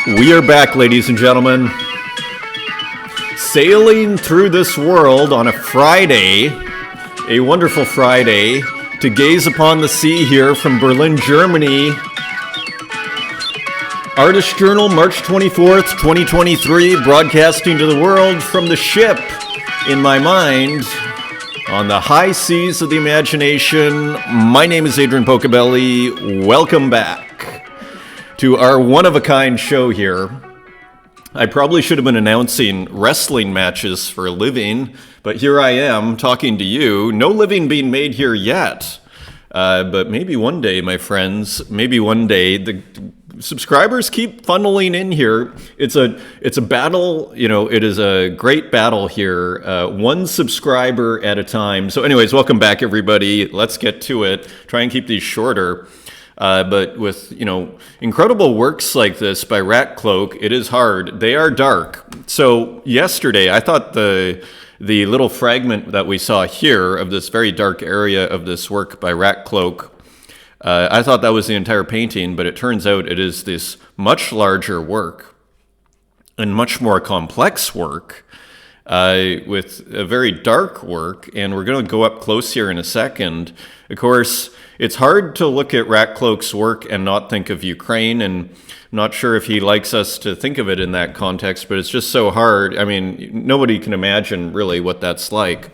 We are back, ladies and gentlemen. Sailing through this world on a Friday, a wonderful Friday, to gaze upon the sea here from Berlin, Germany. Artist Journal, March 24th, 2023, broadcasting to the world from the ship in my mind on the high seas of the imagination. My name is Adrian Pocobelli. Welcome back to our one-of-a-kind show here. I probably should have been announcing wrestling matches for a living, but here I am talking to you. No living being made here yet, but maybe one day, my friends, maybe one day. The subscribers keep funneling in here. It's a battle, it is a great battle here, one subscriber at a time. So anyways, welcome back, everybody. Let's get to it. Try and keep these shorter. But with, incredible works like this by Rat Cloak, it is hard. They are dark. So yesterday, I thought the little fragment that we saw here of this very dark area of this work by Rat Cloak, I thought that was the entire painting, but it turns out it is this much larger work and much more complex work with a very dark work. And we're going to go up close here in a second. Of course, it's hard to look at Rat Cloak's work and not think of Ukraine, and I'm not sure if he likes us to think of it in that context, but it's just so hard. I mean, nobody can imagine really what that's like.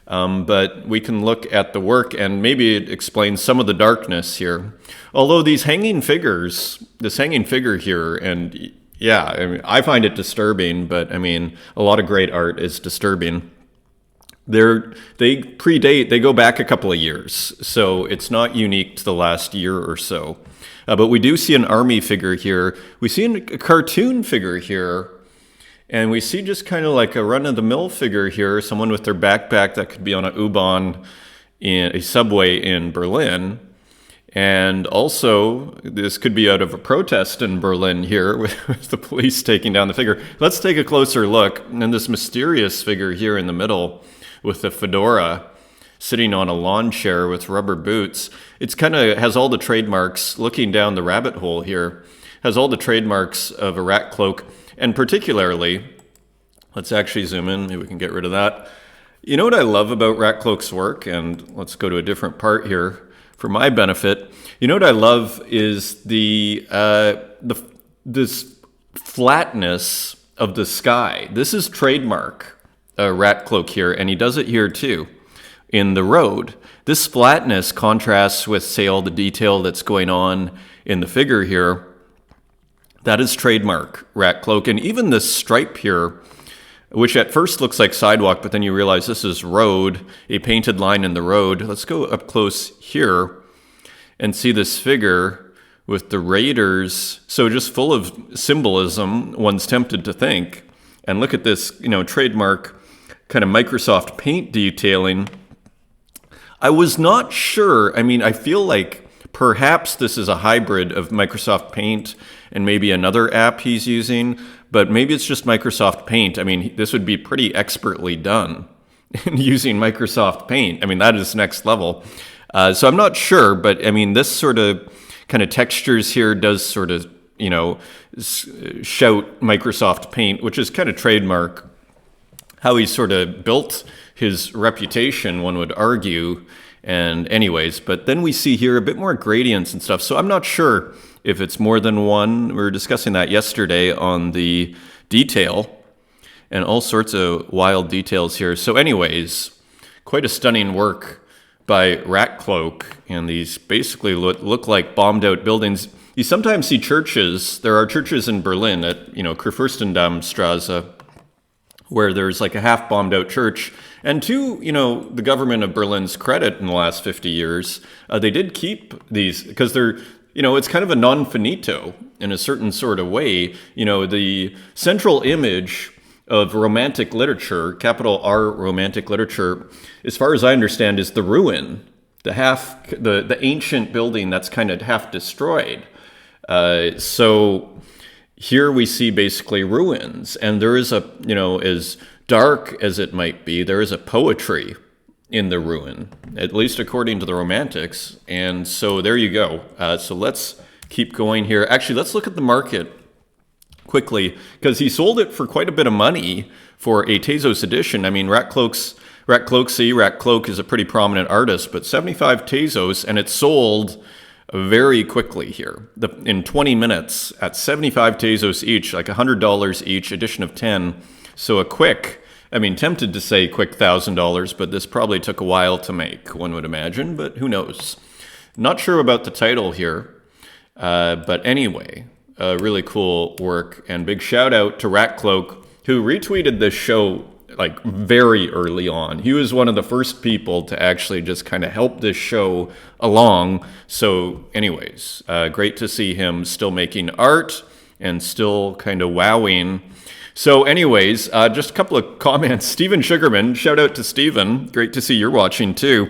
But we can look at the work and maybe it explains some of the darkness here. Although this hanging figure here, and yeah, I mean, I find it disturbing, but I mean, a lot of great art is disturbing. They go back a couple of years, so it's not unique to the last year or so. But we do see an army figure here. We see a cartoon figure here, and we see just kind of like a run-of-the-mill figure here, someone with their backpack that could be on a U-Bahn in a subway in Berlin. And also, this could be out of a protest in Berlin here with the police taking down the figure. Let's take a closer look. And this mysterious figure here in the middle with the fedora sitting on a lawn chair with rubber boots. It's kind of has all the trademarks, looking down the rabbit hole here, has all the trademarks of a Rat Cloak. And particularly, let's actually zoom in, maybe we can get rid of that. You know what I love about Rat Cloak's work? And let's go to a different part here for my benefit. You know what I love is this flatness of the sky. This is trademark Rat Cloak here, and he does it here too, in the road. This flatness contrasts with, say, all the detail that's going on in the figure here. That is trademark Rat Cloak. And even this stripe here, which at first looks like sidewalk, but then you realize this is road, a painted line in the road. Let's go up close here and see this figure with the raiders. So just full of symbolism, one's tempted to think. And look at this, trademark kind of Microsoft Paint detailing. I was not sure. I mean, I feel like perhaps this is a hybrid of Microsoft Paint and maybe another app he's using, but maybe it's just Microsoft Paint. I mean, this would be pretty expertly done using Microsoft Paint. I mean, that is next level. So I'm not sure, but I mean, this sort of kind of textures here does sort of, shout Microsoft Paint, which is kind of trademark. How he sort of built his reputation, one would argue. And anyways, but then we see here a bit more gradients and stuff. So I'm not sure if it's more than one. We were discussing that yesterday on the detail and all sorts of wild details here. So anyways, quite a stunning work by Rat Cloak. And these basically look like bombed out buildings. You sometimes see churches. There are churches in Berlin at, Kurfürstendammstraße, where there's like a half bombed out church. And to, the government of Berlin's credit in the last 50 years, they did keep these because they're, it's kind of a non finito in a certain sort of way. The central image of romantic literature, capital R romantic literature, as far as I understand, is the ruin, the ancient building that's kind of half destroyed. So here we see basically ruins, and there is as dark as it might be, there is a poetry in the ruin, at least according to the Romantics. And so there you go. So let's keep going here. Actually, let's look at the market quickly, because he sold it for quite a bit of money for a Tezos edition. I mean, Rat Cloak is a pretty prominent artist, but 75 Tezos, and it sold very quickly here. In 20 minutes, at 75 Tezos each, like $100 each, edition of 10. So tempted to say quick $1,000, but this probably took a while to make, one would imagine, but who knows. Not sure about the title here, but anyway, really cool work, and big shout out to Rat Cloak, who retweeted this show like very early on. He was one of the first people to actually just kind of help this show along. So anyways, great to see him still making art and still kind of wowing. So anyways, just a couple of comments. Steven Sugarman, shout out to Steven. Great to see you're watching too.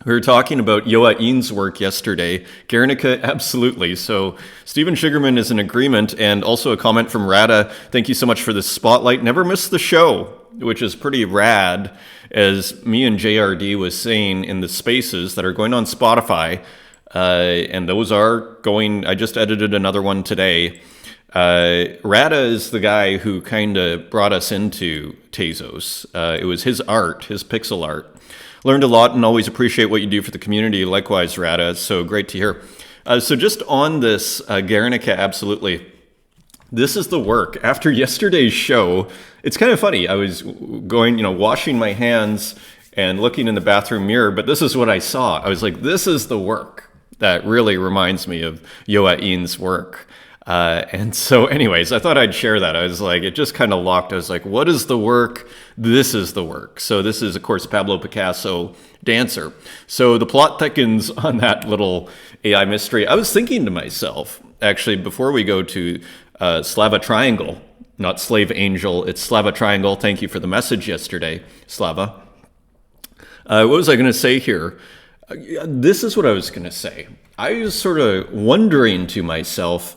We were talking about Yoa Ian's work yesterday. Guernica, absolutely. So Steven Sugarman is in agreement, and also a comment from Rada. Thank you so much for this spotlight. Never miss the show, which is pretty rad, as me and JRD was saying in the spaces that are going on Spotify, and those are going, I just edited another one today. Rada is the guy who kind of brought us into Tezos. It was his art, his pixel art. Learned a lot and always appreciate what you do for the community. Likewise, Rada. So great to hear. So just on this, Guernica, absolutely. This is the work. After yesterday's show, it's kind of funny. I was going, washing my hands and looking in the bathroom mirror, but this is what I saw. I was like, this is the work that really reminds me of Yoa Ian's work. And so anyways, I thought I'd share that. I was like, it just kind of locked. I was like, what is the work? This is the work. So this is, of course, Pablo Picasso, Dancer. So the plot thickens on that little AI mystery. I was thinking to myself, actually, before we go to Slava Triangle, not Slave Angel, it's Slava Triangle. Thank you for the message yesterday, Slava. What was I going to say here? This is what I was going to say. I was sort of wondering to myself,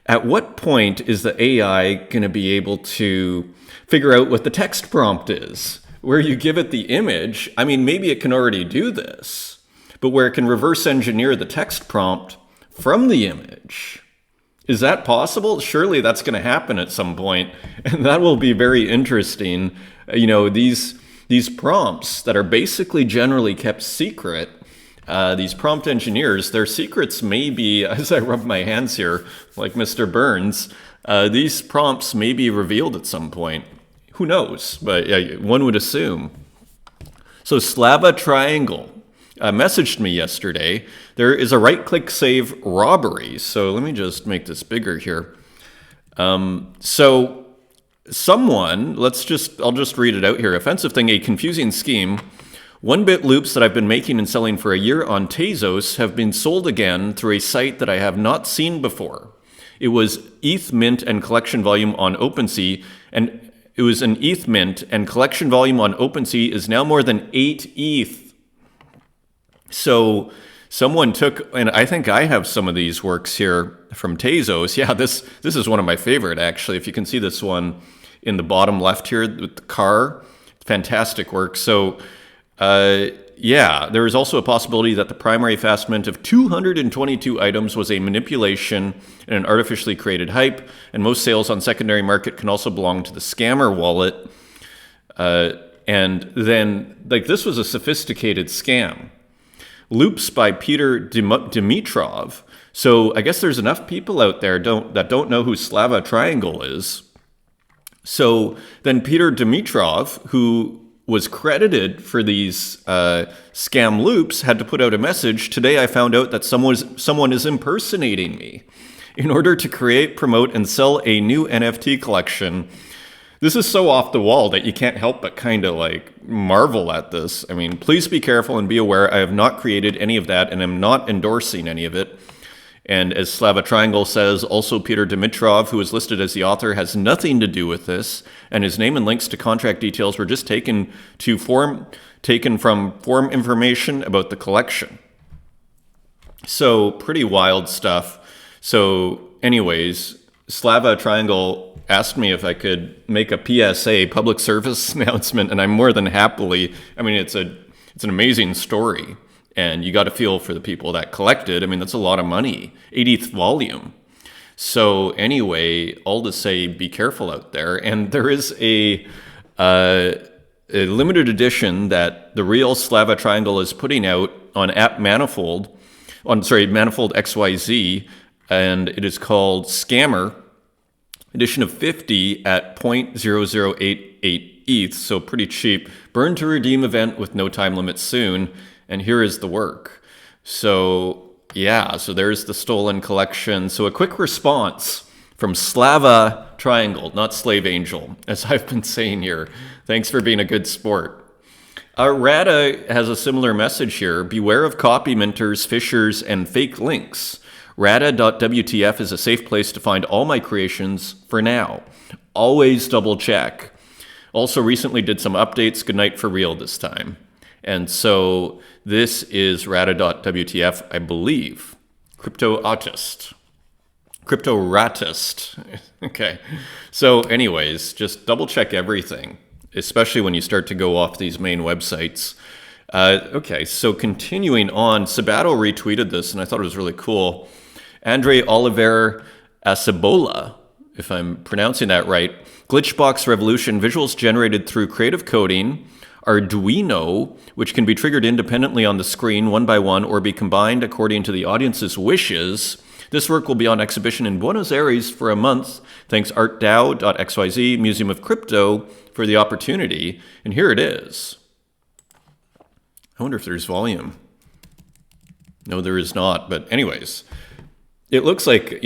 at what point is the AI going to be able to figure out what the text prompt is? Where you give it the image, I mean, maybe it can already do this, but where it can reverse engineer the text prompt from the image. Is that possible? Surely that's going to happen at some point, and that will be very interesting. These prompts that are basically generally kept secret, these prompt engineers, their secrets may be, as I rub my hands here, like Mr. Burns, these prompts may be revealed at some point. Who knows? But one would assume. So Slava Triangle messaged me yesterday. There is a right-click save robbery. So let me just make this bigger here. So someone, I'll just read it out here. Offensive thing, a confusing scheme. 1-bit loops that I've been making and selling for a year on Tezos have been sold again through a site that I have not seen before. It was ETH mint and collection volume on OpenSea, and it was an ETH mint and collection volume on OpenSea is now more than 8 ETH. So someone took, and I think I have some of these works here from Tezos. Yeah, this is one of my favorite, actually. If you can see this one in the bottom left here with the car, fantastic work. So there is also a possibility that the primary fast mint of 222 items was a manipulation and an artificially created hype, and most sales on secondary market can also belong to the scammer wallet. And then, this was a sophisticated scam. Loops by Peter Dimitrov. So I guess there's enough people out there that don't know who Slava Triangle is. So then Peter Dimitrov, who was credited for these scam loops, had to put out a message. Today I found out that someone is impersonating me in order to create, promote, and sell a new NFT collection. This is so off the wall that you can't help but kind of marvel at this. I mean, please be careful and be aware I have not created any of that and am not endorsing any of it. And as Slava Triangle says, also Peter Dimitrov, who is listed as the author, has nothing to do with this, and his name and links to contract details were just taken from form information about the collection. So pretty wild stuff. So anyways, Slava Triangle asked me if I could make a PSA, public service announcement, and I'm more than happily. I mean, it's an amazing story. And you got to feel for the people that collected. I mean, that's a lot of money. 80th volume. So anyway, all to say, be careful out there. And there is a limited edition that the real Slava Triangle is putting out on Manifold XYZ, and it is called Scammer, edition of 50 at 0.0088 ETH, so pretty cheap. Burn to redeem event with no time limit soon, and here is the work. So yeah, so there's the stolen collection. So a quick response from Slava Triangle, not Slave Angel, as I've been saying here. Thanks for being a good sport. Rada has a similar message here. Beware of copy minters, phishers, and fake links. Rada.wtf is a safe place to find all my creations for now. Always double check. Also recently did some updates. Good night for real this time. And so this is Rada.wtf, I believe. Crypto Ratist. Okay. So anyways, just double check everything, especially when you start to go off these main websites. Okay, so continuing on, Sabato retweeted this, and I thought it was really cool. Andre Oliver Acebola, if I'm pronouncing that right. Glitchbox Revolution, visuals generated through creative coding, Arduino, which can be triggered independently on the screen one by one or be combined according to the audience's wishes. This work will be on exhibition in Buenos Aires for a month. Thanks ArtDAO.xyz, Museum of Crypto, for the opportunity. And here it is. I wonder if there's volume. No, there is not. But anyways, it looks like,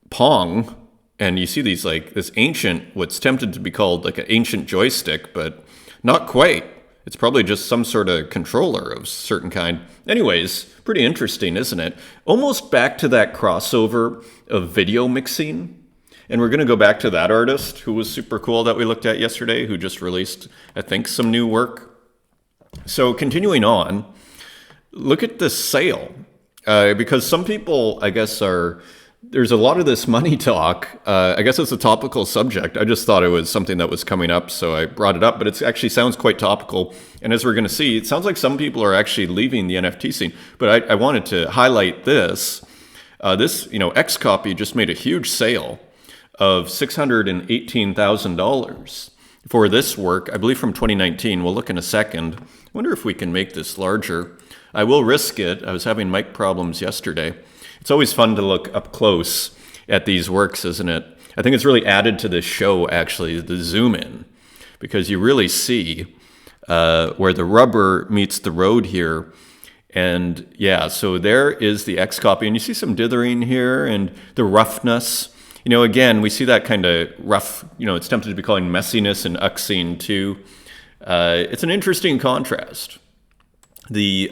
Pong. And you see these this ancient, what's tempted to be called like an ancient joystick, but not quite. It's probably just some sort of controller of certain kind. Anyways, pretty interesting, isn't it? Almost back to that crossover of video mixing. And we're going to go back to that artist who was super cool that we looked at yesterday, who just released, I think, some new work. So continuing on, look at this sale. Because some people, I guess, there's a lot of this money talk. I guess it's a topical subject. I just thought it was something that was coming up, so I brought it up. But it actually sounds quite topical. And as we're going to see, it sounds like some people are actually leaving the NFT scene. But I wanted to highlight this. Xcopy just made a huge sale of $618,000 for this work, I believe from 2019. We'll look in a second. I wonder if we can make this larger. I will risk it. I was having mic problems yesterday. It's always fun to look up close at these works, isn't it? I think it's really added to this show, actually, the zoom in, because you really see where the rubber meets the road here. And yeah, so there is the Xcopy, and you see some dithering here and the roughness. Again, we see that kind of rough, it's tempted to be calling messiness and uxing too. It's an interesting contrast. The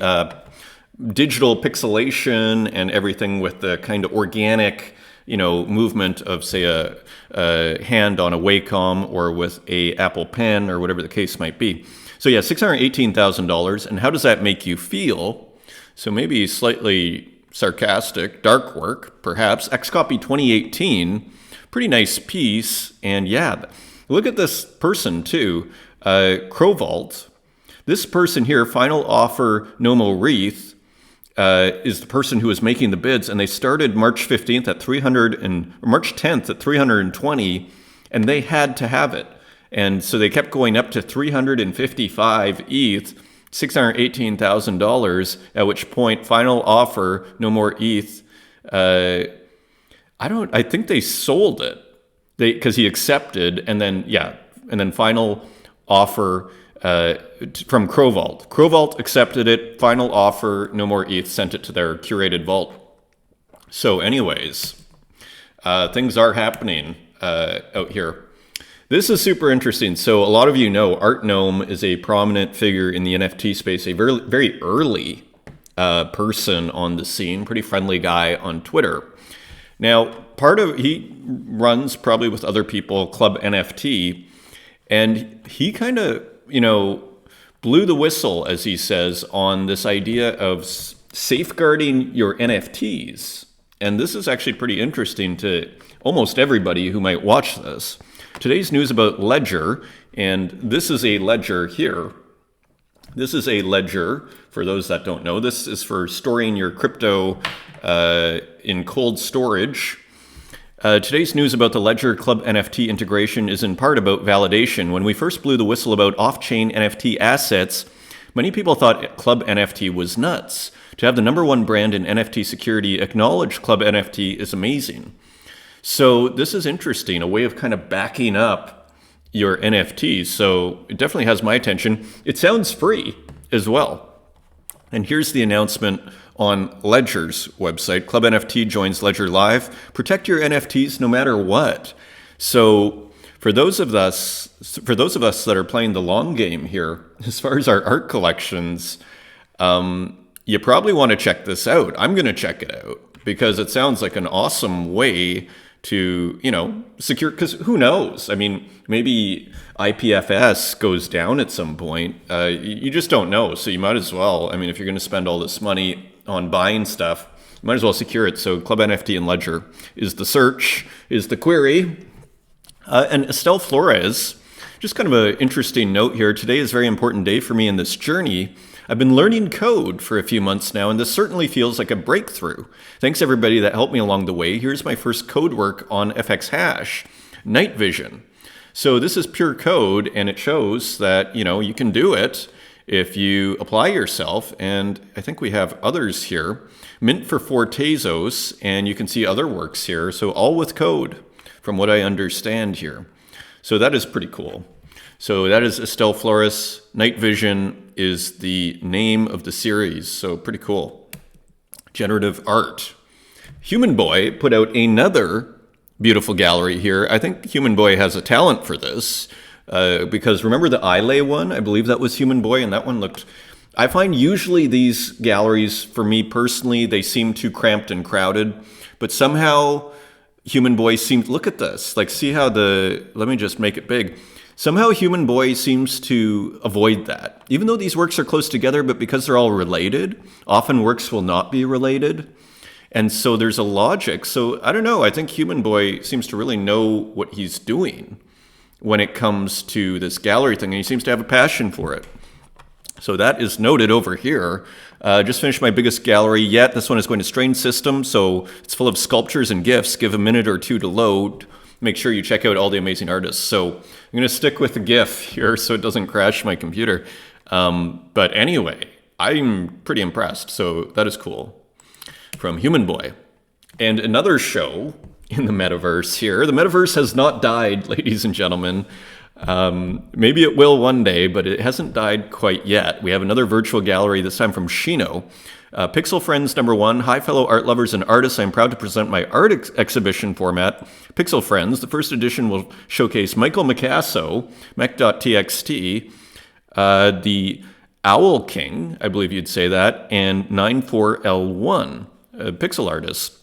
digital pixelation and everything with the kind of organic, movement of, say, a hand on a Wacom or with a Apple Pen or whatever the case might be. So yeah, $618,000. And how does that make you feel? So maybe slightly sarcastic, dark work, perhaps. Xcopy 2018, pretty nice piece. And yeah, look at this person too, Crowvault. This person here, Final Offer Nomo Wreath, is the person who is making the bids, and they started March 15th at 300 and March 10th at 320, and they had to have it. And so they kept going up to 355 ETH, $618,000, at which point Final Offer, No More ETH, I think they sold it. Because he accepted, and then Final Offer from Crowvault. Crowvault accepted it. Final Offer, No More ETH, sent it to their curated vault. So anyways, things are happening out here. This is super interesting. So a lot of you know Art Gnome is a prominent figure in the NFT space, a very, very early person on the scene, pretty friendly guy on Twitter. Now, he runs probably with other people, Club NFT, and he kind of, blew the whistle, as he says, on this idea of safeguarding your NFTs. And this is actually pretty interesting to almost everybody who might watch this. Today's news about Ledger, and this is a ledger here. This is a ledger, for those that don't know. This is for storing your crypto in cold storage. Today's news about the Ledger Club NFT integration is in part about validation. When we first blew the whistle about off-chain NFT assets, many people thought Club NFT was nuts. To have the number one brand in NFT security acknowledge Club NFT is amazing. So this is interesting, a way of kind of backing up your NFTs. So it definitely has my attention. It sounds free as well. And here's the announcement on Ledger's website. Club NFT joins Ledger Live. Protect your NFTs no matter what. So for those of us that are playing the long game here, as far as our art collections, you probably want to check this out. I'm going to check it out because it sounds like an awesome way to, secure, because who knows? I mean, maybe IPFS goes down at some point. You just don't know. So you might as well, if you're going to spend all this money on buying stuff, you might as well secure it. So Club NFT and Ledger is the search, is the query. And Estelle Flores, just kind of an interesting note here. Today is a very important day for me in this journey. I've been learning code for a few months now, and this certainly feels like a breakthrough. Thanks everybody that helped me along the way. Here's my first code work on FX Hash, night vision. So this is pure code, and it shows that, you can do it if you apply yourself. And I think we have others here. Mint for 4 Tezos, and you can see other works here. So all with code, from what I understand here. So that is pretty cool. So that is Estelle Flores. Night Vision is the name of the series. So pretty cool. Generative art. Human Boy put out another beautiful gallery here. I think Human Boy has a talent for this because remember the Islay one? I believe that was Human Boy, and that one looked... I find usually these galleries, for me personally, they seem too cramped and crowded, but somehow Human Boy seemed... Look at this. Like, see how let me just make it big. Somehow Human Boy seems to avoid that. Even though these works are close together, but because they're all related, often works will not be related. And so there's a logic. So I don't know, I think Human Boy seems to really know what he's doing when it comes to this gallery thing, and he seems to have a passion for it. So that is noted over here. Just finished my biggest gallery yet. This one is going to Strain System, so it's full of sculptures and GIFs. Give a minute or two to load. Make sure you check out all the amazing artists. So I'm going to stick with the GIF here so it doesn't crash my computer. But anyway, I'm pretty impressed. So that is cool. From Human Boy. And another show in the metaverse here. The metaverse has not died, ladies and gentlemen. Maybe it will one day, but it hasn't died quite yet. We have another virtual gallery, this time from Shino. Pixel Friends #1. Hi, fellow art lovers and artists. I'm proud to present my art exhibition format, Pixel Friends. The first edition will showcase Michael Micasso, mech.txt, the Owl King, I believe you'd say that, and 94L1, pixel artists.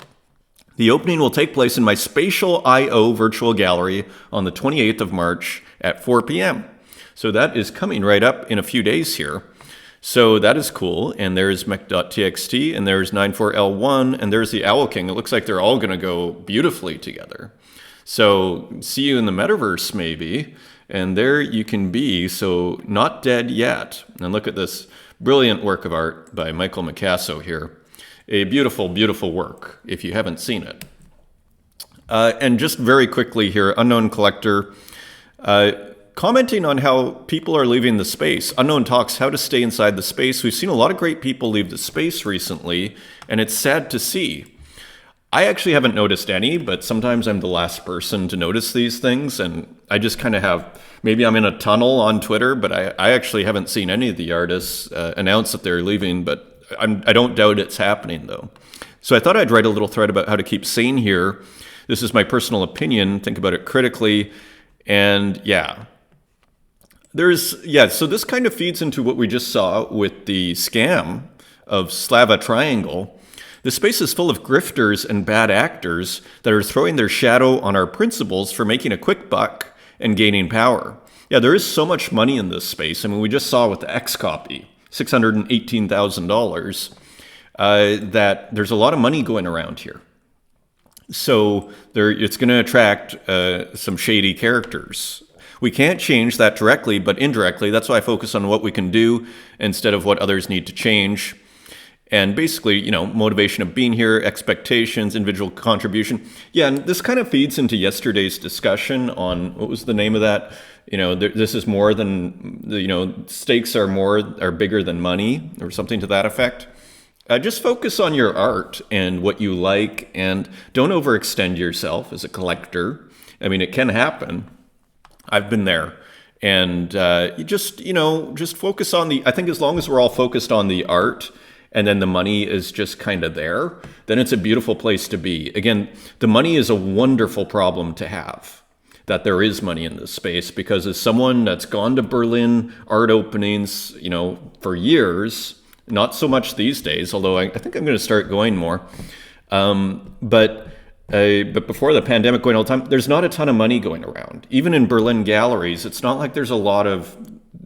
The opening will take place in my Spatial I/O virtual gallery on the 28th of March at 4 p.m. So that is coming right up in a few days here. So that is cool. And there's mech.txt, and there's 94L1, and there's the Owl King. It looks like they're all going to go beautifully together. So see you in the metaverse, maybe. And there you can be. So not dead yet. And look at this brilliant work of art by Michael Micasso here. A beautiful, beautiful work, if you haven't seen it. And just very quickly here, Unknown Collector, commenting on how people are leaving the space. Unknown talks how to stay inside the space. We've seen a lot of great people leave the space recently, and it's sad to see. I actually haven't noticed any, but sometimes I'm the last person to notice these things, and I just kind of have, maybe I'm in a tunnel on Twitter, but I actually haven't seen any of the artists announce that they're leaving, but I don't doubt it's happening, though. So I thought I'd write a little thread about how to keep sane here. This is my personal opinion. Think about it critically. And yeah, so this kind of feeds into what we just saw with the scam of Slava Triangle. The space is full of grifters and bad actors that are throwing their shadow on our principles for making a quick buck and gaining power. Yeah, there is so much money in this space. I mean, we just saw with the X copy. $618,000, that there's a lot of money going around here. So it's going to attract some shady characters. We can't change that directly, but indirectly. That's why I focus on what we can do instead of what others need to change. And basically, motivation of being here, expectations, individual contribution. Yeah, and this kind of feeds into yesterday's discussion on, what was the name of that? This is more than, stakes are bigger than money, or something to that effect. Just focus on your art and what you like, and don't overextend yourself as a collector. I mean, it can happen. I've been there. And you just focus on I think as long as we're all focused on the art, and then the money is just kind of there, then it's a beautiful place to be. Again, the money is a wonderful problem to have, that there is money in this space, because as someone that's gone to Berlin art openings, for years, not so much these days, although I think I'm going to start going more. But before the pandemic, going all the time, there's not a ton of money going around. Even in Berlin galleries, it's not like there's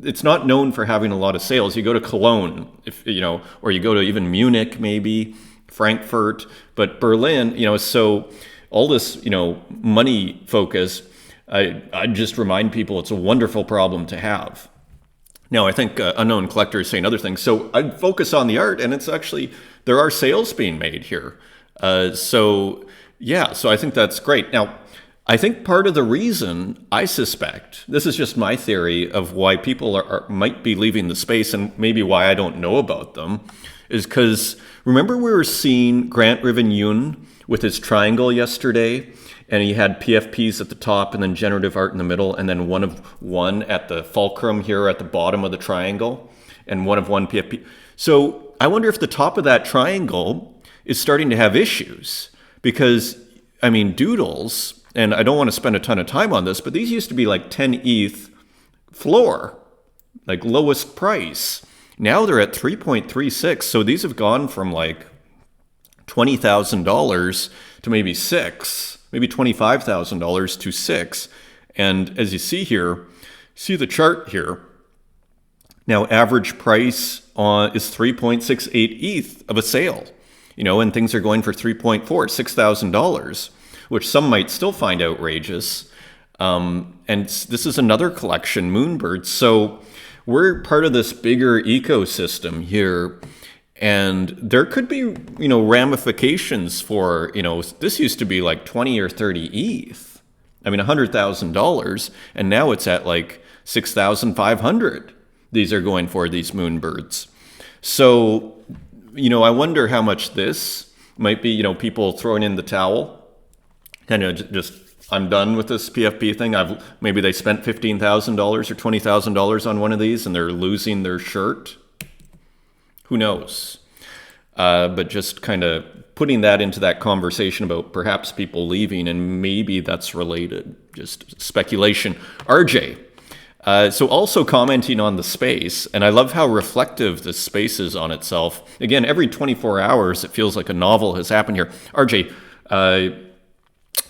it's not known for having a lot of sales. You go to Cologne, or you go to even Munich, maybe Frankfurt, but Berlin, so all this, money focus, I just remind people it's a wonderful problem to have. Now, I think Unknown Collector is saying other things. So I focus on the art, and it's actually, there are sales being made here. So I think that's great. Now, I think part of the reason, I suspect, this is just my theory of why people might be leaving the space, and maybe why I don't know about them, is because, remember we were seeing Grant Riven-Yoon with his triangle yesterday, and he had PFPs at the top and then generative art in the middle, and then one of one at the fulcrum here at the bottom of the triangle, and one of one PFP. So I wonder if the top of that triangle is starting to have issues, because, doodles, and I don't want to spend a ton of time on this, but these used to be like 10 ETH floor, like lowest price. Now they're at 3.36. So these have gone from like $20,000 to maybe maybe $25,000 to $6,000. And as you see here, see the chart here. Now average price is 3.68 ETH of a sale, and things are going for $6,000. Which some might still find outrageous. And this is another collection, Moonbirds. So we're part of this bigger ecosystem here. And there could be, ramifications for, this used to be like 20 or 30 ETH. $100,000. And now it's at like 6,500. These are going for these Moonbirds. So, I wonder how much this might be, people throwing in the towel. Kind of just, I'm done with this PFP thing. Maybe they spent $15,000 or $20,000 on one of these and they're losing their shirt. Who knows? But just kind of putting that into that conversation about perhaps people leaving, and maybe that's related. Just speculation. RJ. So also commenting on the space, and I love how reflective this space is on itself. Again, every 24 hours, it feels like a novel has happened here. RJ,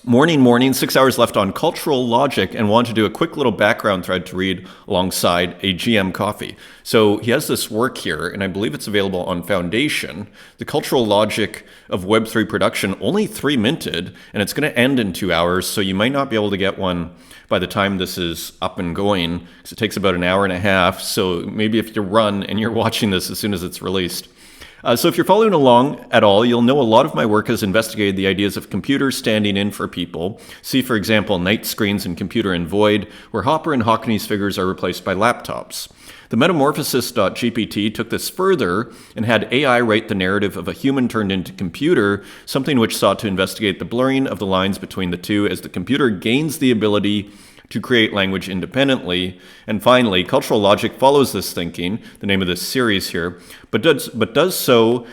Morning, 6 hours left on cultural logic, and want to do a quick little background thread to read alongside a GM coffee. So he has this work here, and I believe it's available on Foundation. The cultural logic of Web3 production, only 3 minted, and it's going to end in 2 hours, so you might not be able to get one by the time this is up and going, because it takes about an hour and a half. So maybe if you run and you're watching this as soon as it's released. So if you're following along at all, you'll know a lot of my work has investigated the ideas of computers standing in for people. See, for example, Night Screens and Computer and Void, where Hopper and Hockney's figures are replaced by laptops. The Metamorphosis.gpt took this further and had AI write the narrative of a human turned into computer, something which sought to investigate the blurring of the lines between the two as the computer gains the ability to create language independently. And finally, cultural logic follows this thinking, the name of this series here, but does so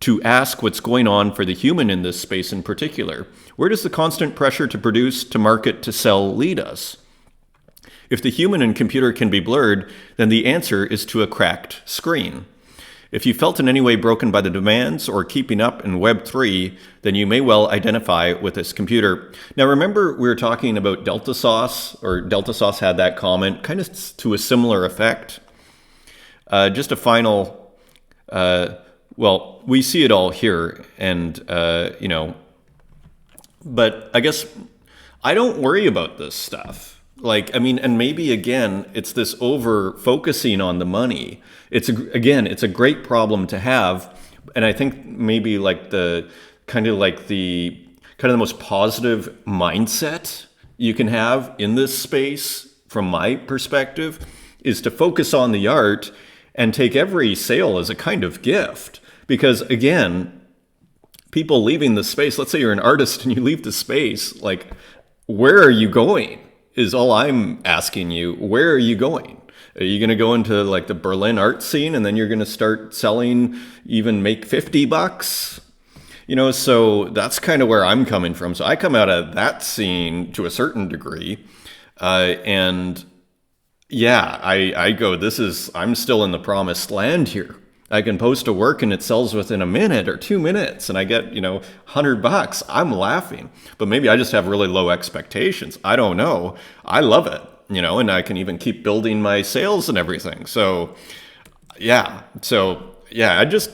to ask what's going on for the human in this space in particular. Where does the constant pressure to produce, to market, to sell lead us? If the human and computer can be blurred, then the answer is to a cracked screen. If you felt in any way broken by the demands or keeping up in Web3, then you may well identify with this computer. Now remember we were talking about Delta Sauce, or Delta Sauce had that comment, kind of to a similar effect. Just a final, we see it all here, and, but I guess I don't worry about this stuff. And maybe again, it's this over focusing on the money. It's a great problem to have. and I think maybe like the most positive mindset you can have in this space, from my perspective, is to focus on the art and take every sale as a kind of gift. Because again, people leaving the space, let's say you're an artist and you leave the space, like, where are you going is all I'm asking you. Where are you going? Are you going to go into like the Berlin art scene and then you're going to start selling, even make $50? So that's kind of where I'm coming from. So I come out of that scene to a certain degree. And yeah, I go, I'm still in the promised land here. I can post a work and it sells within a minute or 2 minutes and I get, $100. I'm laughing, but maybe I just have really low expectations. I don't know. I love it, and I can even keep building my sales and everything. So yeah, I just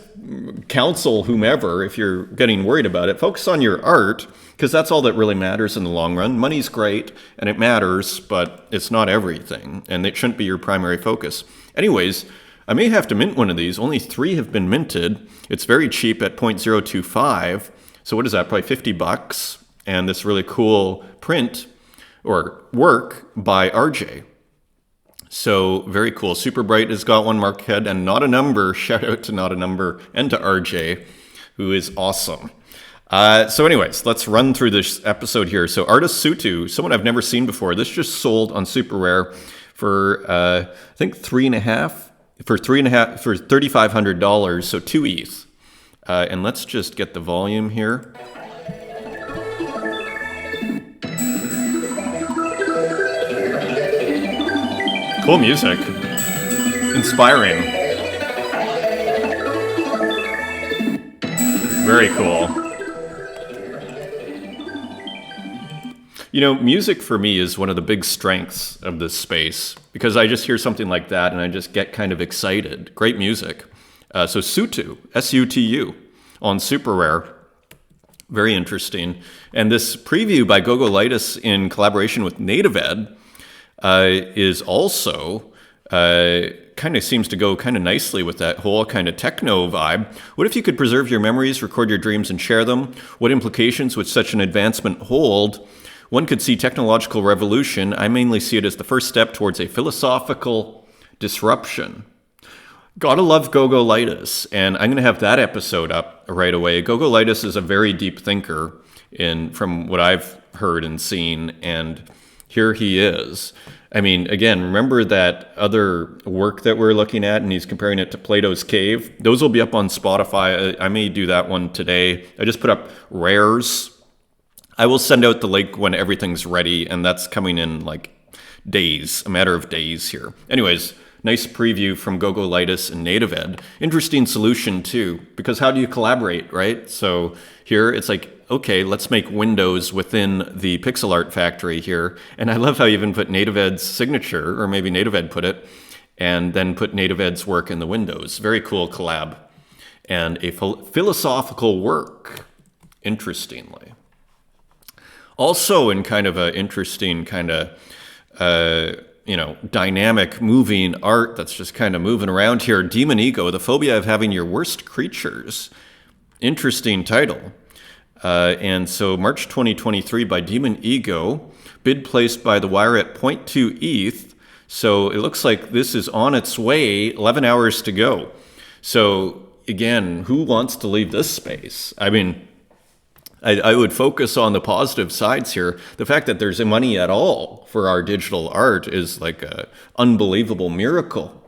counsel whomever, if you're getting worried about it, focus on your art, because that's all that really matters in the long run. Money's great and it matters, but it's not everything, and it shouldn't be your primary focus. Anyways, I may have to mint one of these. Only 3 have been minted. It's very cheap at 0.025. So what is that? Probably $50. And this really cool print or work by RJ. So very cool. Super Bright has got one, Markhead, and Not a Number. Shout out to Not a Number and to RJ, who is awesome. So anyways, let's run through this episode here. So Artist Sutu, someone I've never seen before. This just sold on Super Rare for, I think for $3,500, so 2 ETH. And let's just get the volume here. Cool music. Inspiring. Very cool. Music for me is one of the big strengths of this space, because I just hear something like that and I just get kind of excited. Great music. So Sutu, S-U-T-U, on Super Rare. Very interesting. And this preview by Gogolitis in collaboration with NativeEd is also kind of seems to go kind of nicely with that whole kind of techno vibe. What if you could preserve your memories, record your dreams, and share them? What implications would such an advancement hold? One could see technological revolution. I mainly see it as the first step towards a philosophical disruption. Gotta love Gogolitis, and I'm going to have that episode up right away. Gogolitis is a very deep thinker from what I've heard and seen, and here he is. I mean, again, remember that other work that we're looking at, and he's comparing it to Plato's Cave? Those will be up on Spotify. I may do that one today. I just put up Rares. I will send out the link when everything's ready, and that's coming in like days, a matter of days here. Anyways, nice preview from Gogolitis and NativeEd. Interesting solution too, because how do you collaborate, right? So here it's like, okay, let's make windows within the pixel art factory here. And I love how you even put NativeEd's signature, or maybe NativeEd put it, and then put NativeEd's work in the windows. Very cool collab. And a philosophical work, interestingly. Also in kind of an interesting kind of, dynamic moving art that's just kind of moving around here. Demon Ego, the phobia of having your worst creatures. Interesting title. And so March 2023 by Demon Ego, bid placed by The Wire at 0.2 ETH. So it looks like this is on its way, 11 hours to go. So again, who wants to leave this space? I mean, I would focus on the positive sides here. The fact that there's kind at all for our digital art is like an unbelievable miracle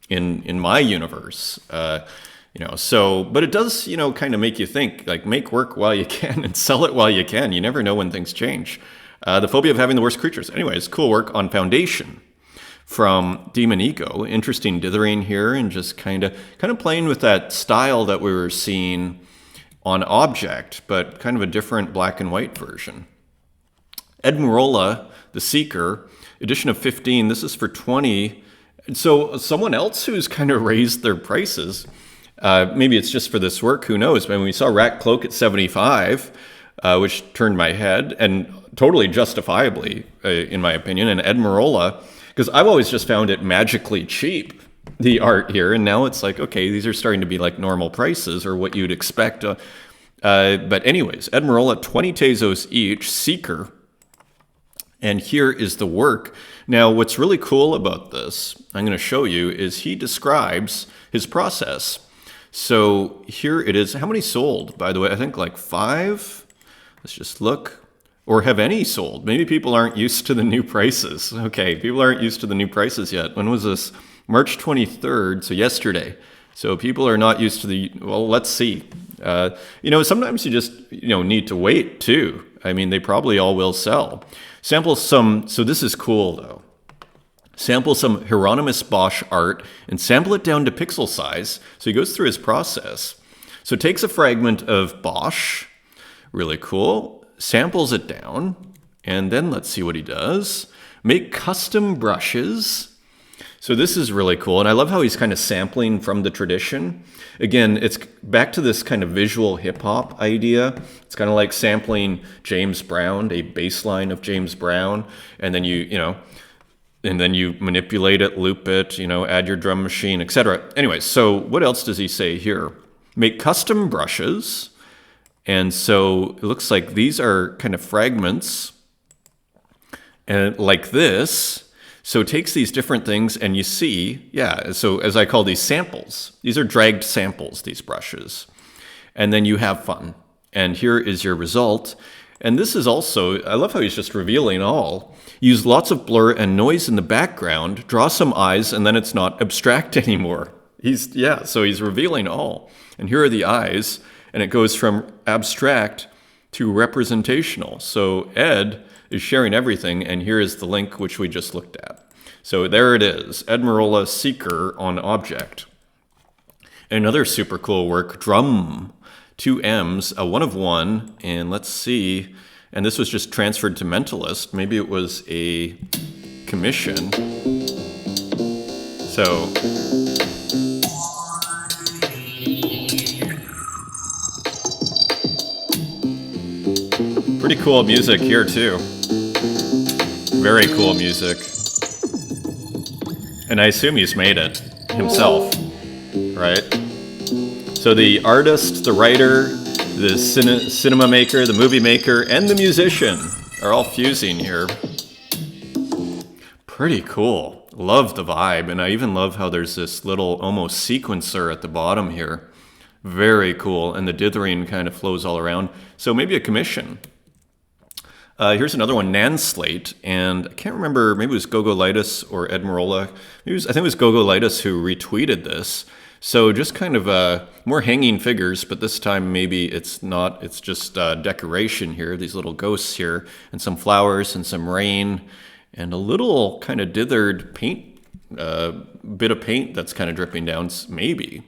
in my universe. But it does, kind of make you think, like, make work while you can and sell it while you can. You never know when things change. The phobia of having the worst creatures. Anyways, cool work on Foundation from Demon Ego. Interesting dithering here and just kind of playing with that style that we were seeing on Object, but kind of a different black and white version. Ed Marola, The Seeker, edition of 15. This is for 20. So someone else who's kind of raised their prices. Maybe it's just for this work, who knows? But when we saw Rat Cloak at 75, which turned my head, and totally justifiably, in my opinion, and Ed Marola, because I've always just found it magically cheap. the art here, and now it's like, okay, these are starting to be like normal prices or what you'd expect. But anyways, Edmarola, 20 Tezos each, Seeker. And here is the work. Now, what's really cool about this, I'm going to show you, is he describes his process. So here it is. How many sold, by the way? I think like 5. Let's just look. Or have any sold? Maybe people aren't used to the new prices. Okay, people aren't used to the new prices yet. When was this? March 23rd, so yesterday. So people are not used to the, well, let's see. Sometimes you just, need to wait too. I mean, they probably all will sell. Sample some, so this is cool though. Sample some Hieronymus Bosch art and sample it down to pixel size. So he goes through his process. So takes a fragment of Bosch, really cool, samples it down, and then let's see what he does. Make custom brushes. So this is really cool, and I love how he's kind of sampling from the tradition. Again, it's back to this kind of visual hip-hop idea. It's kind of like sampling James Brown, a bass line of James Brown, and then you manipulate it, loop it, add your drum machine, etc. Anyway, so what else does he say here? Make custom brushes, and so it looks like these are kind of fragments, and like this. So it takes these different things and you see, so as I call these samples, these are dragged samples, these brushes. And then you have fun. And here is your result. And this is also, I love how he's just revealing all. Use lots of blur and noise in the background, draw some eyes, and then it's not abstract anymore. So he's revealing all. And here are the eyes, and it goes from abstract to representational. So Ed is sharing everything, and here is the link which we just looked at. So there it is, Edmarola Seeker on Object. Another super cool work, Drum, 2 M's, a 1 of 1, and let's see, and this was just transferred to Mentalist. Maybe it was a commission. So, pretty cool music here too. Very cool music. And I assume he's made it himself, right? So the artist, the writer, the cinema maker, the movie maker, and the musician are all fusing here. Pretty cool. Love the vibe. And I even love how there's this little almost sequencer at the bottom here. Very cool. And the dithering kind of flows all around. So maybe a commission. Here's another one, Nan Slate, and I can't remember, maybe it was Gogolitis or Edmarola. I think it was Gogolitis who retweeted this. So just kind of more hanging figures, but this time maybe it's not, it's just decoration here, these little ghosts here, and some flowers and some rain, and a little kind of dithered paint, bit of paint that's kind of dripping down, maybe.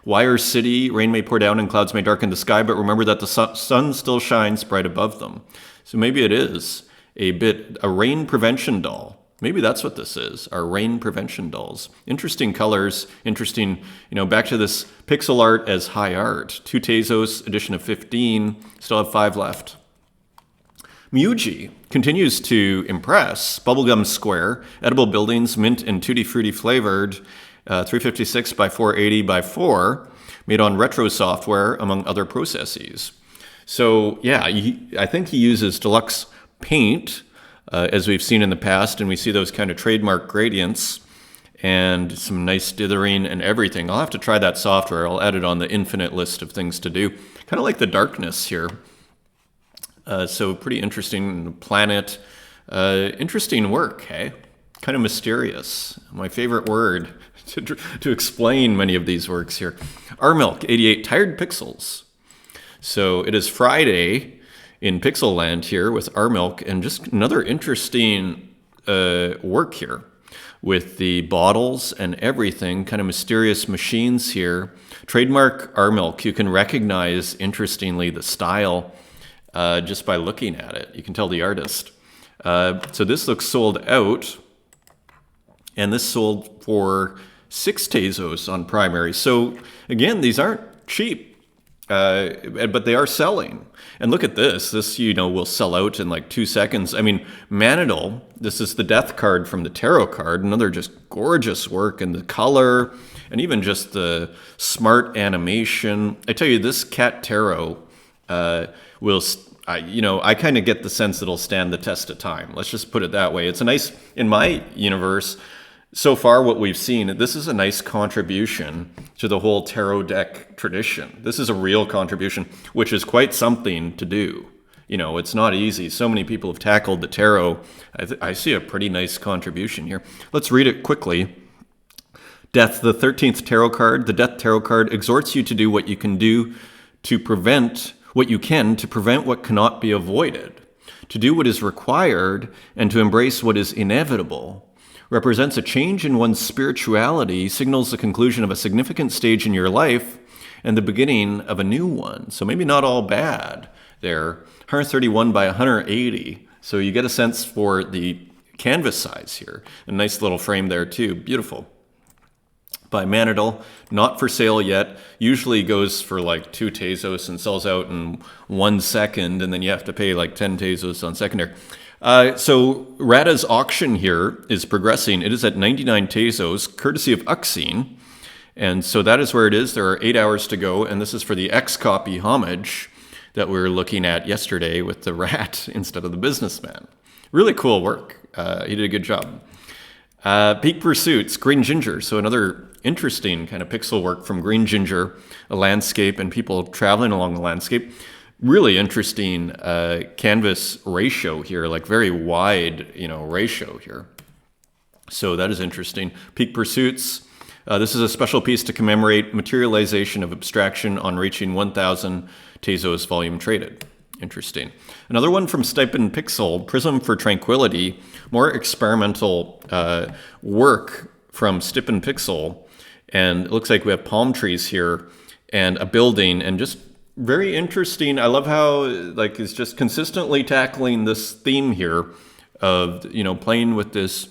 Wire City, rain may pour down and clouds may darken the sky, but remember that the sun still shines bright above them. So maybe it is a rain prevention doll. Maybe that's what this is, our rain prevention dolls. Interesting colors, interesting, back to this pixel art as high art. 2 Tezos, edition of 15, still have 5 left. Muji continues to impress. Bubblegum Square, edible buildings, mint and tutti frutti flavored, 356 by 480 by 4, made on retro software, among other processes. So yeah, I think he uses deluxe paint, as we've seen in the past, and we see those kind of trademark gradients and some nice dithering and everything. I'll have to try that software. I'll add it on the infinite list of things to do. Kind of like the darkness here. So pretty interesting planet. Interesting work, hey? Kind of mysterious. My favorite word to explain many of these works here. R Milk 88, Tired Pixels. So it is Friday in Pixel Land here with R Milk, and just another interesting work here with the bottles and everything, kind of mysterious machines here. Trademark R Milk, you can recognize, interestingly, the style just by looking at it. You can tell the artist. So this looks sold out, and this sold for 6 Tezos on primary. So again, these aren't cheap. but they are selling. And look at this. This, will sell out in like 2 seconds. I mean, Manidal, this is the death card from the tarot card. Another just gorgeous work, and the color and even just the smart animation. I tell you, this cat tarot I kind of get the sense it'll stand the test of time. Let's just put it that way. It's a nice, in my universe, so far what we've seen, this is a nice contribution to the whole tarot deck tradition. This is a real contribution, which is quite something to do. It's not easy. So many people have tackled the tarot. I see a pretty nice contribution here. Let's read it quickly. Death, the 13th tarot card. The Death tarot card exhorts you to do what you can do to prevent what cannot be avoided, to do what is required, and to embrace what is inevitable. Represents a change in one's spirituality, signals the conclusion of a significant stage in your life, and the beginning of a new one. So maybe not all bad there. 131 by 180. So you get a sense for the canvas size here. A nice little frame there too. Beautiful. By Manidal, not for sale yet. Usually goes for like 2 Tezos and sells out in 1 second, and then you have to pay like 10 Tezos on secondary. So Rada's auction here is progressing. It is at 99 Tezos, courtesy of Uxine. And so that is where it is. There are 8 hours to go, and this is for the X copy homage that we were looking at yesterday with the rat instead of the businessman. Really cool work. He did a good job. Peak Pursuits, Green Ginger. So another interesting kind of pixel work from Green Ginger, a landscape and people traveling along the landscape. Really interesting canvas ratio here, like very wide, ratio here. So that is interesting. Peak Pursuits. This is a special piece to commemorate materialization of abstraction on reaching 1,000 Tezos volume traded. Interesting. Another one from Stipend Pixel, Prism for Tranquility, more experimental work from Stipend Pixel. And it looks like we have palm trees here and a building, and just very interesting. I love how it's just consistently tackling this theme here of, playing with this,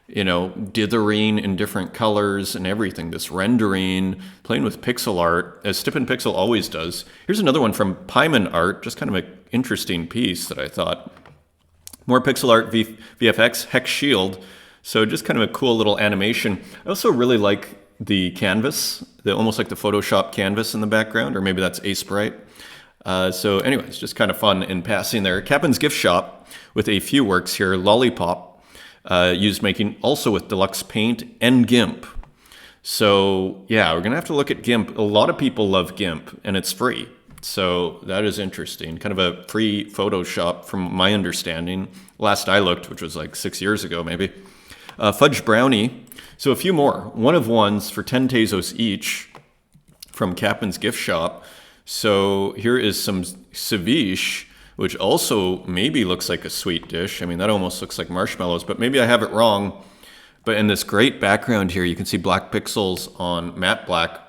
dithering in different colors and everything, this rendering, playing with pixel art, as Stipend Pixel always does. Here's another one from Pyman Art, just kind of an interesting piece that I thought. More pixel art, VFX, Hex Shield. So just kind of a cool little animation. I also really like the canvas, almost like the Photoshop canvas in the background, or maybe that's Aseprite. So anyways, just kind of fun in passing there. Captain's Gift Shop with a few works here. Lollipop, used making also with deluxe paint and GIMP. So yeah, we're gonna have to look at GIMP. A lot of people love GIMP, and it's free. So that is interesting. Kind of a free Photoshop from my understanding. Last I looked, which was like 6 years ago maybe. Fudge Brownie. So a few more. One of ones for 10 Tezos each from Captain's Gift Shop. So here is some ceviche, which also maybe looks like a sweet dish. I mean, that almost looks like marshmallows, but maybe I have it wrong. But in this great background here, you can see black pixels on matte black.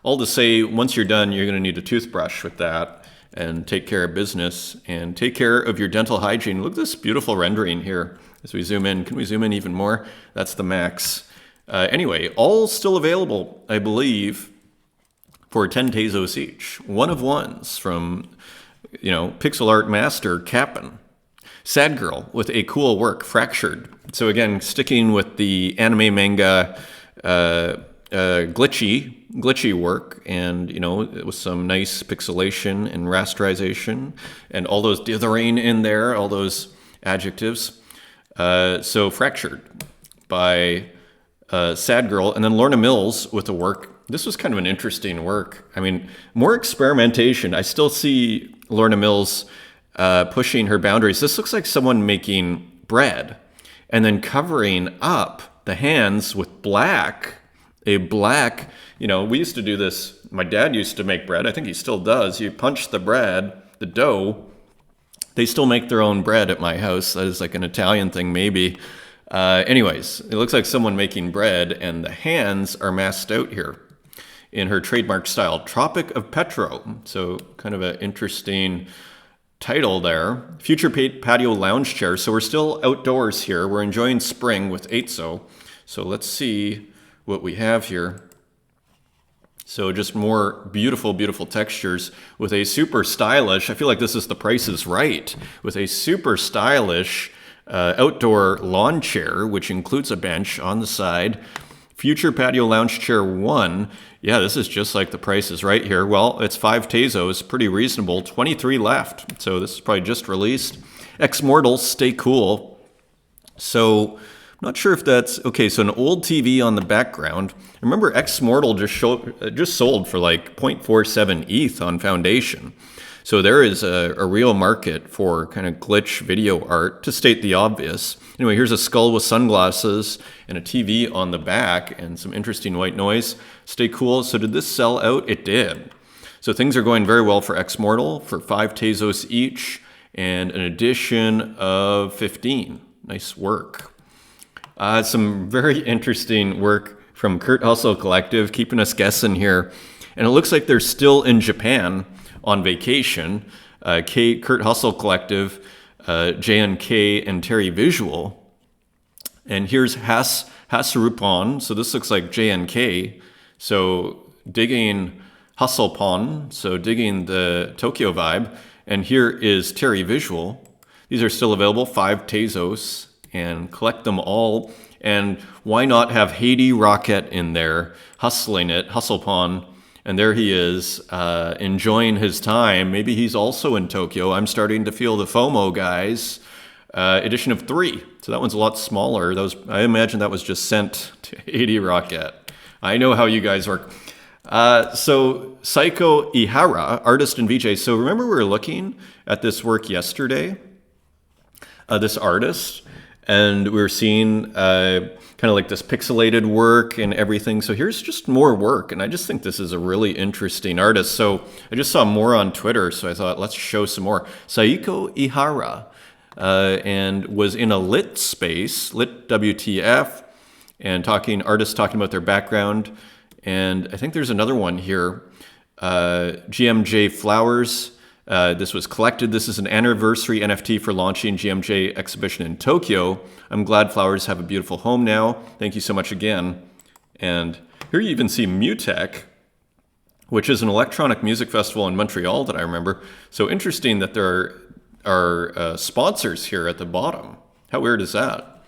All to say, once you're done, you're going to need a toothbrush with that and take care of business and take care of your dental hygiene. Look at this beautiful rendering here. As we zoom in, can we zoom in even more? That's the max. Anyway, all still available, I believe, for 10 Tezos each. One of ones from, pixel art master Cap'n. Sad Girl with a cool work, Fractured. So again, sticking with the anime manga glitchy work, and it was some nice pixelation and rasterization, and all those dithering in there, all those adjectives. So Fractured by Sad Girl, and then Lorna Mills with the work. This was kind of an interesting work. I mean, more experimentation. I still see Lorna Mills pushing her boundaries. This looks like someone making bread and then covering up the hands with black. We used to do this. My dad used to make bread. I think he still does. You punch the bread, the dough. They still make their own bread at my house. That is like an Italian thing, maybe. Anyways, it looks like someone making bread, and the hands are masked out here in her trademark style, Tropic of Petro. So kind of an interesting title there. Future patio lounge chair. So we're still outdoors here. We're enjoying spring with Tezos. So let's see what we have here. So just more beautiful, beautiful textures with a super stylish, I feel like this is The Price is Right, with a super stylish outdoor lawn chair, which includes a bench on the side. Future Patio Lounge Chair 1. Yeah, this is just like The Price is Right here. Well, it's 5 Tezos, pretty reasonable, 23 left. So this is probably just released. Ex-Mortals, Stay Cool. So I'm not sure if that's okay. So an old TV on the background. Remember, Ex-Mortal just sold for like 0.47 ETH on Foundation. So there is a real market for kind of glitch video art, to state the obvious. Anyway, here's a skull with sunglasses and a TV on the back and some interesting white noise. Stay Cool. So did this sell out? It did. So things are going very well for Ex-Mortal for 5 Tezos each and an edition of 15. Nice work. Some very interesting work from Kurt Hustle Collective, keeping us guessing here. And it looks like they're still in Japan on vacation. Kurt Hustle Collective, JNK, and Terry Visual. And here's Hasurupon. So this looks like JNK. So digging Hustlepon, so digging the Tokyo vibe. And here is Terry Visual. These are still available, 5 Tezos. And collect them all. And why not have Haiti Rocket in there, hustling it, Hustlepon. And there he is, enjoying his time. Maybe he's also in Tokyo. I'm starting to feel the FOMO, guys. Edition of 3. So that one's a lot smaller. I imagine that was just sent to Haiti Rocket. I know how you guys work. So Saiko Ihara, artist and VJ. So remember we were looking at this work yesterday? This artist. And we were seeing kind of like this pixelated work and everything. So here's just more work. And I just think this is a really interesting artist. So I just saw more on Twitter. So I thought, let's show some more. Saiko Ihara and was in a lit space, lit WTF, and artists talking about their background. And I think there's another one here, GMJ Flowers. This was collected. This is an anniversary NFT for launching GMJ exhibition in Tokyo. I'm glad flowers have a beautiful home now. Thank you so much again. And here you even see Mutech, which is an electronic music festival in Montreal that I remember. So interesting that there are sponsors here at the bottom. How weird is that?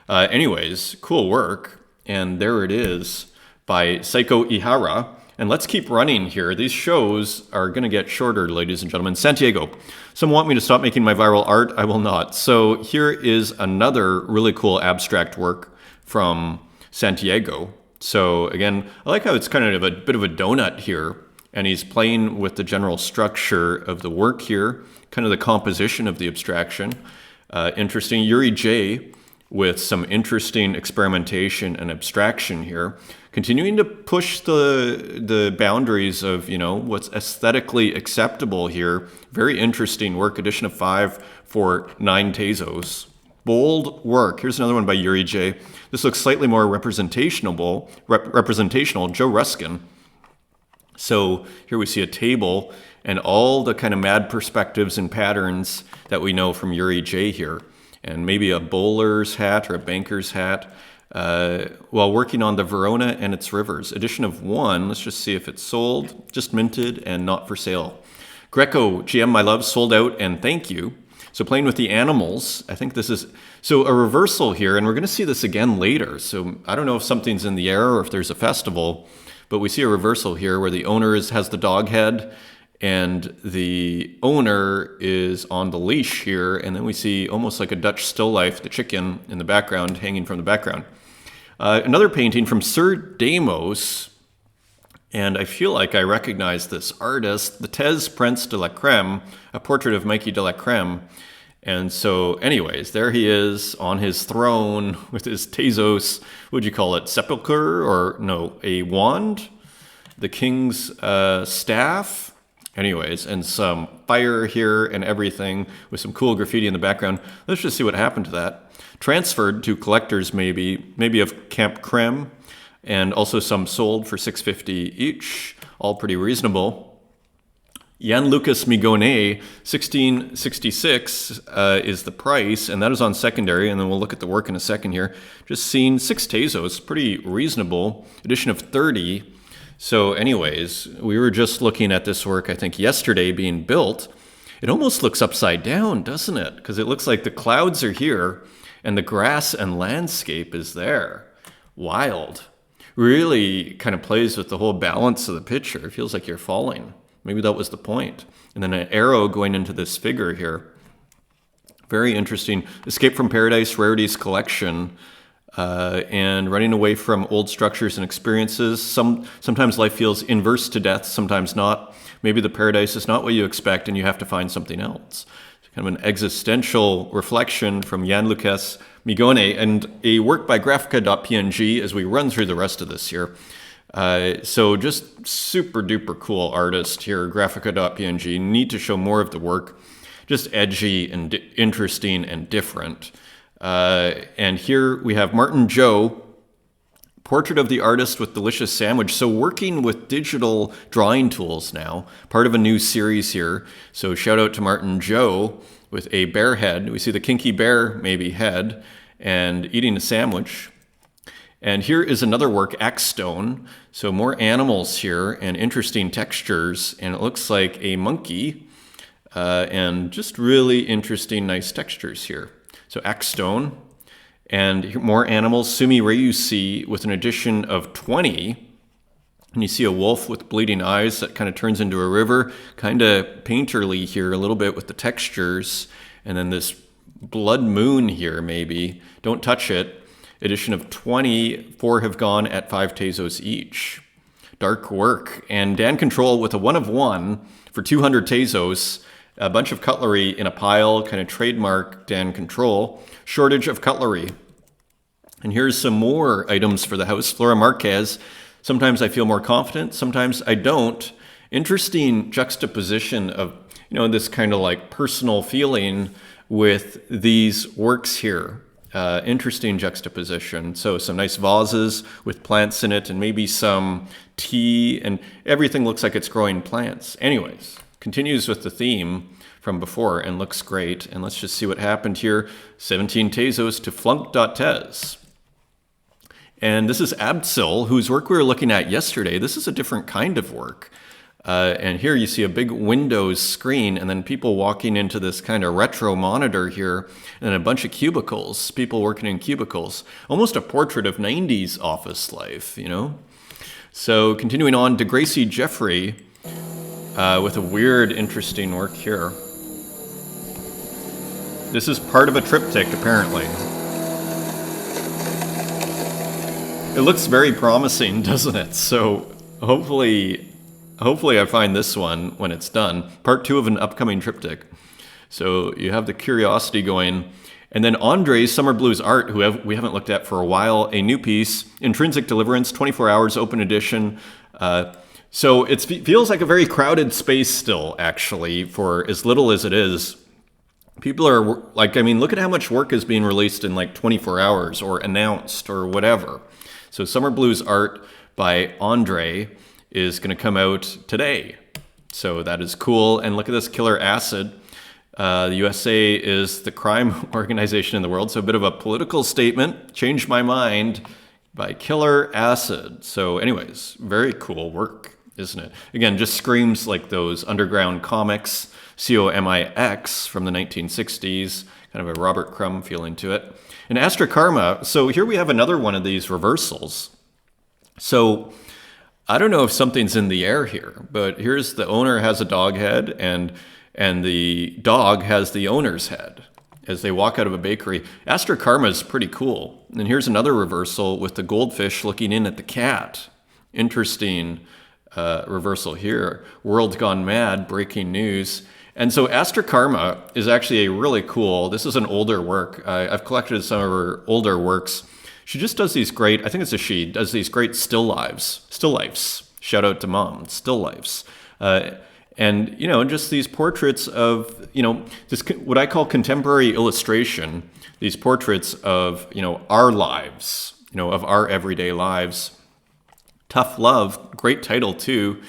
Anyways, cool work. And there it is by Saiko Ihara. And let's keep running here. These shows are going to get shorter, ladies and gentlemen. Santiago. Some want me to stop making my viral art. I will not. So here is another really cool abstract work from Santiago. So again, I like how it's kind of a bit of a donut here. And he's playing with the general structure of the work here, kind of the composition of the abstraction. Interesting. Yuri J. with some interesting experimentation and abstraction here, continuing to push the boundaries of, what's aesthetically acceptable here. Very interesting work, edition of 5 for 9 Tezos. Bold work. Here's another one by Yuri J. This looks slightly more representational, Joe Ruskin. So here we see a table and all the kind of mad perspectives and patterns that we know from Yuri J here. And maybe a bowler's hat or a banker's hat, while working on the Verona and its rivers. Edition of 1, let's just see if it's sold, just minted and not for sale. Greco, GM, my love, sold out and thank you. So playing with the animals, I think this is, so a reversal here, and we're going to see this again later. So I don't know if something's in the air or if there's a festival, but we see a reversal here where the owner has the dog head, and the owner is on the leash here, and then we see almost like a Dutch still life, the chicken in the background, hanging from the background. Another painting from Sir Damos, and I feel like I recognize this artist, the Tez Prince de la Creme, a portrait of Mikey de la Creme. And so anyways, there he is on his throne with his Tezos, what'd you call it, sepulcher, or no, a wand? The king's staff? Anyways, and some fire here and everything with some cool graffiti in the background. Let's just see what happened to that. Transferred to collectors maybe of Camp Creme, and also some sold for $6.50 each, all pretty reasonable. Jan Lucas Migone, 1666 is the price, and that is on secondary, and then we'll look at the work in a second here. Just seen 6 Tezos, pretty reasonable. Edition of 30. So anyways, we were just looking at this work, I think yesterday, being built. It almost looks upside down, doesn't it? Because it looks like the clouds are here and the grass and landscape is there. Wild. Really kind of plays with the whole balance of the picture. It feels like you're falling. Maybe that was the point. And then an arrow going into this figure here. Very interesting. Escape from Paradise Rarities Collection. And running away from old structures and experiences. Sometimes life feels inverse to death, sometimes not. Maybe the paradise is not what you expect and you have to find something else. It's kind of an existential reflection from Jan-Lukas Migone, and a work by Graphica.png as we run through the rest of this here. So just super duper cool artist here, Graphica.png. Need to show more of the work. Just edgy and interesting and different. And here we have Martin Joe, Portrait of the Artist with Delicious Sandwich. So working with digital drawing tools now, part of a new series here. So shout out to Martin Joe with a bear head. We see the kinky bear maybe head and eating a sandwich. And here is another work, Axstone. So more animals here and interesting textures. And it looks like a monkey and just really interesting, nice textures here. So Axstone, and more animals, Sumi Reyusi with an addition of 20. And you see a wolf with bleeding eyes that kind of turns into a river, kind of painterly here a little bit with the textures. And then this blood moon here maybe, don't touch it. Edition of 20, 4 have gone at 5 Tezos each. Dark work. And Dan Control with a 1 of 1 for 200 Tezos. A bunch of cutlery in a pile, kind of trademark Dan Control. Shortage of cutlery. And here's some more items for the house. Flora Marquez. Sometimes I feel more confident, sometimes I don't. Interesting juxtaposition of, this kind of like personal feeling with these works here. Interesting juxtaposition. So some nice vases with plants in it and maybe some tea, and everything looks like it's growing plants. Anyways. Continues with the theme from before and looks great. And let's just see what happened here. 17 Tezos to flunk.tez. And this is Abdsil, whose work we were looking at yesterday. This is a different kind of work. And here you see a big Windows screen and then people walking into this kind of retro monitor here and a bunch of cubicles, people working in cubicles. Almost a portrait of 90s office life, So continuing on to Gracie Jeffrey, with a weird, interesting work here. This is part of a triptych, apparently. It looks very promising, doesn't it? So hopefully I find this one when it's done. Part 2 of an upcoming triptych. So you have the curiosity going. And then Andre's Summer Blues Art, who we haven't looked at for a while, a new piece, Intrinsic Deliverance, 24 hours, open edition. So it feels like a very crowded space still, actually, for as little as it is. People are look at how much work is being released in like 24 hours or announced or whatever. So Summer Blues Art by Andre is going to come out today. So that is cool. And look at this, Killer Acid. The USA is the crime organization in the world. So a bit of a political statement, changed my mind, by Killer Acid. So anyways, very cool work, isn't it? Again, just screams like those underground comics, Comix from the 1960s, kind of a Robert Crumb feeling to it. And Astra Karma, so here we have another one of these reversals. So I don't know if something's in the air here, but here's the owner has a dog head and the dog has the owner's head as they walk out of a bakery. Astra Karma is pretty cool. And here's another reversal with the goldfish looking in at the cat. Interesting reversal here. World Gone Mad, breaking news. And so Astra Karma is actually a really cool, this is an older work. I've collected some of her older works. She just does these great, I think it's a she, does these great still lifes. Shout out to mom, still lifes. And, just these portraits of, this what I call contemporary illustration, these portraits of, our lives, of our everyday lives. Tough Love, great title too,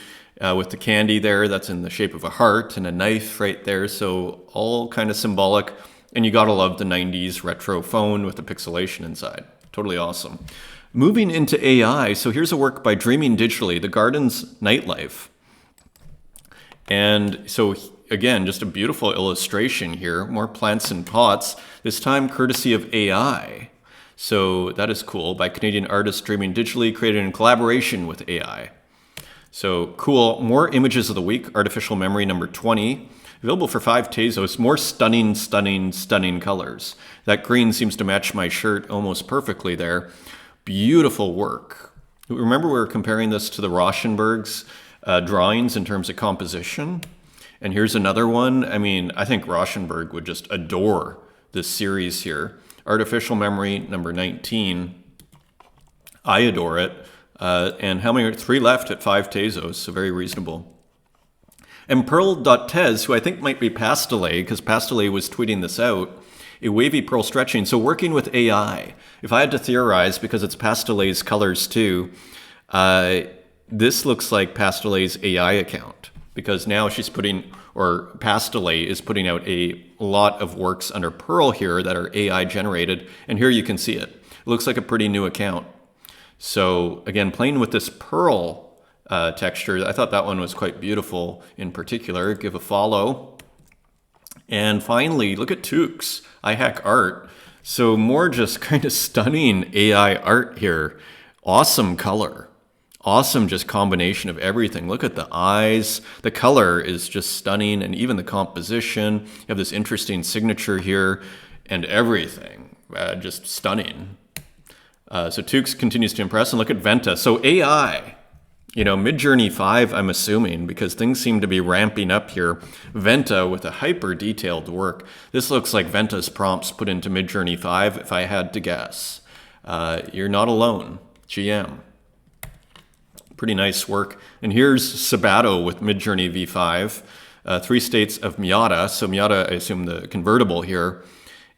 with the candy there that's in the shape of a heart and a knife right there. So all kind of symbolic. And you gotta love the 90s retro phone with the pixelation inside. Totally awesome. Moving into AI, so here's a work by Dreaming Digitally, The Garden's Nightlife. And so again, just a beautiful illustration here, more plants in pots, this time courtesy of AI. So that is cool, by Canadian artist Dreaming Digitally, created in collaboration with AI. So cool, more images of the week, artificial memory number 20, available for 5 Tezos, more stunning, stunning, stunning colors. That green seems to match my shirt almost perfectly there. Beautiful work. Remember we were comparing this to the Rauschenberg's drawings in terms of composition? And here's another one. I mean, I think Rauschenberg would just adore this series here. Artificial Memory number 19. I adore it. And how many? 3 left at 5 Tezos, so very reasonable. And Pearl.Tez, who I think might be Pastellet, because Pastellet was tweeting this out, a wavy pearl stretching. So working with AI, if I had to theorize, because it's Pastellet's colors too, this looks like Pastellet's AI account, because now she's putting, or Pastellet is putting out a lot of works under Pearl here that are AI generated. And here you can see it. It looks like a pretty new account. So again, playing with this Pearl texture, I thought that one was quite beautiful in particular. Give a follow. And finally, look at Tukes, iHack Art. So more just kind of stunning AI art here. Awesome color. Awesome just combination of everything. Look at the eyes. The color is just stunning, and even the composition. You have this interesting signature here, and everything. Just stunning. So Tukes continues to impress, and look at Venta. So AI. Midjourney 5, I'm assuming, because things seem to be ramping up here. Venta with a hyper-detailed work. This looks like Venta's prompts put into Midjourney 5, if I had to guess. You're not alone. GM. Pretty nice work. And here's Sabato with Midjourney V5. 3 states of Miata. So Miata, I assume the convertible here.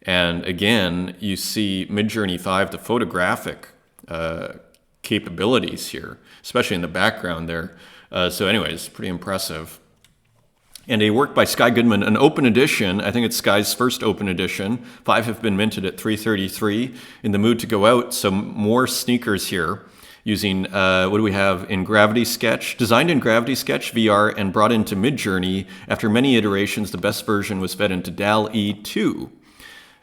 And again, you see Midjourney 5, the photographic capabilities here, especially in the background there. So anyways, pretty impressive. And a work by Sky Goodman, an open edition. I think it's Sky's first open edition. 5 have been minted at $333. In the mood to go out. Some more sneakers here using, what do we have in Gravity Sketch? Designed in Gravity Sketch VR and brought into Midjourney. After many iterations, the best version was fed into DAL-E 2.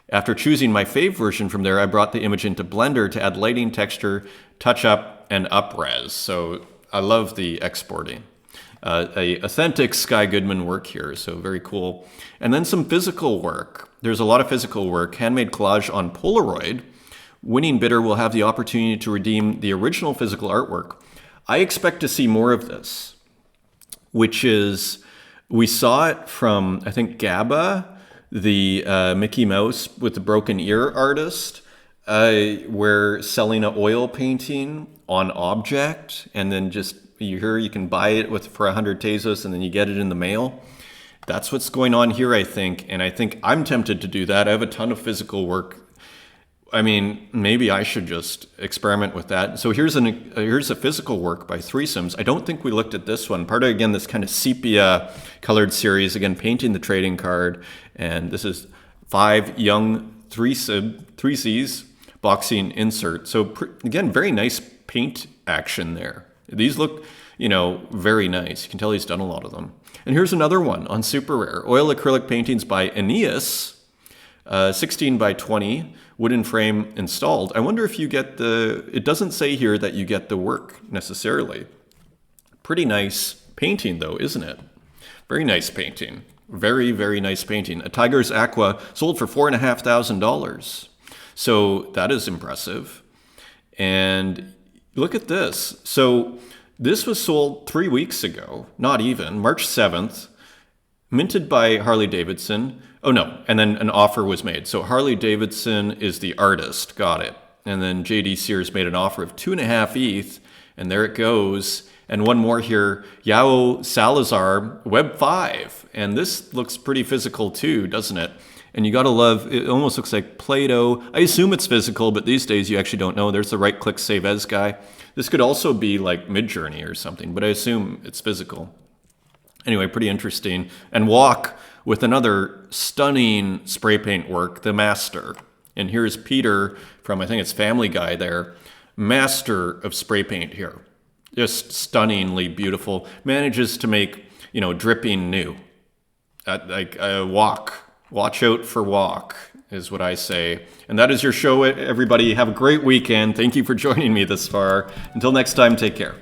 After choosing my fave version from there, I brought the image into Blender to add lighting, texture, touch up, and up-res. So I love the exporting. A authentic Sky Goodman work here, so very cool. And then some physical work. There's a lot of physical work. Handmade collage on Polaroid. Winning bidder will have the opportunity to redeem the original physical artwork. I expect to see more of this, which is, we saw it from, I think, Gabba, the Mickey Mouse with the broken ear artist, where selling an oil painting on object, and then just you can buy it for 100 Tezos, and then you get it in the mail. That's what's going on here, I think, and I think I'm tempted to do that. I have a ton of physical work. I mean, maybe I should just experiment with that. So here's a physical work by Threesomes. I don't think we looked at this one. Part of, again, this kind of sepia colored series, again, painting the trading card. And this is 5 young threesies boxing insert. So again, very nice paint action there. These look, very nice. You can tell he's done a lot of them. And here's another one on Super Rare. Oil acrylic paintings by Aeneas, 16 by 20. Wooden frame installed. I wonder if you get it doesn't say here that you get the work necessarily. Pretty nice painting though, isn't it? Very nice painting. Very, very nice painting. A Tiger's Aqua sold for $4,500. So that is impressive. And look at this. So this was sold 3 weeks ago, not even, March 7th, minted by Harley Davidson. Oh no, and then an offer was made. So Harley Davidson is the artist, got it. And then JD Sears made an offer of 2.5 ETH, and there it goes. And one more here, Yao Salazar, Web 5. And this looks pretty physical too, doesn't it? And you gotta love, it almost looks like Play-Doh. I assume it's physical, but these days you actually don't know. There's the right-click Save As guy. This could also be like Midjourney or something, but I assume it's physical. Anyway, pretty interesting. And Walk with another stunning spray paint work, The Master. And here's Peter from, I think it's Family Guy there, master of spray paint here. Just stunningly beautiful. Manages to make, dripping new. Watch out for walk is what I say. And that is your show, everybody. Have a great weekend. Thank you for joining me this far. Until next time, take care.